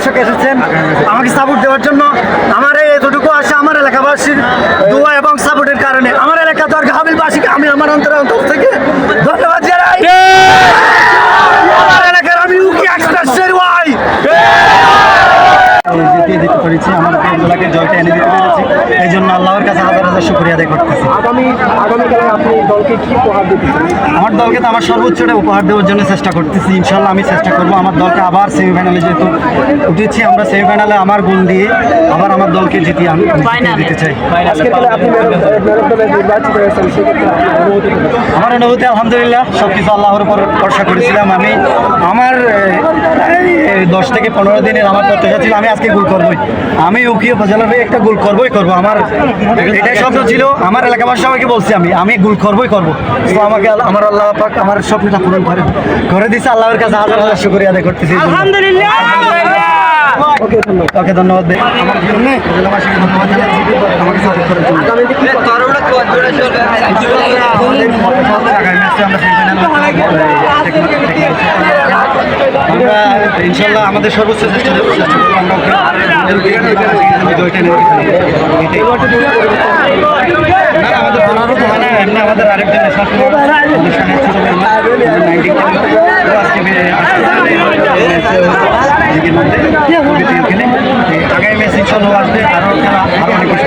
দর্শক এসেছেন আমাকে সাপোর্ট দেওয়ার জন্য। আমার এতটুকু আছে আমার এলাকাবাসীর দোয়া এবং সাপোর্টের কারণে। আমার এলাকা দরগা হাবিলবাসীকে আমি আমার অন্তর থেকে ধন্যবাদ জানাই। আমার এলাকার আমি উকি এক্সপ্রেসের ওয়াই জিতিয়ে দিতে পেরেছি, আমার এগুলাকে জয়টা এনে দিতে পেরেছি। এই জন্য আল্লাহর কাছে হাজার হাজার শুকরিয়া আদায় করতেছি। আগামীকালে আপনি দলকে কি উপহার দিতে চান? আমার দলকে তো আমার সর্বোচ্চটা উপহার দেওয়ার জন্য চেষ্টা করতেছি। ইনশাল্লাহ আমি চেষ্টা করবো আমার দলকে আবার সেমিফাইনালে, যেহেতু উঠেছি আমরা সেমিফাইনালে, আমার গোল দিয়ে আবার আমার দলকে জিতিয়ে আমি দিতে চাই। আজকের খেলায় আপনি ম্যান অফ দ্য ম্যাচ নির্বাচিত হয়েছেন, সেক্ষেত্রে আপনার অনুভূতি কেমন? আমার অনুভূতি আলহামদুলিল্লাহ, সব কিছু আল্লাহর উপর ভরসা করেছিলাম। আমি আমার 10 থেকে 15 দিনের আমার প্রত্যাশা ছিল আমি আজকে গোল করবোই, আমি উকিয়ে উপজেলার হয়ে একটা গোল করবোই করবো। আমার এটাই স্বপ্ন ছিল, আমার এলাকাবাসী সবাইকে বলছি আমি গোল করবোই করবো। তো আমাকে আমার আল্লাহ পাক আমার স্বপ্নটা পূরণ করে দিয়েছে। আল্লাহর কাছে হাজার হাজার শুকরিয়া আদায় করতেছি। আলহামদুলিল্লাহ। ওকে ধন্যবাদ। আমার জন্য উপজেলাবাসীকে ধন্যবাদ জানাচ্ছি আমাকে সাপোর্ট করার জন্য। আগামীতে কি আমরা ইনশাল্লাহ আমাদের সর্বোচ্চ চেষ্টা করবো আমাদের বলারও তো হয় না, এমনি আমাদের আরেকজন আগামী ম্যাচ ইনশাল্লাহ আসবে, আরও অনেক কিছু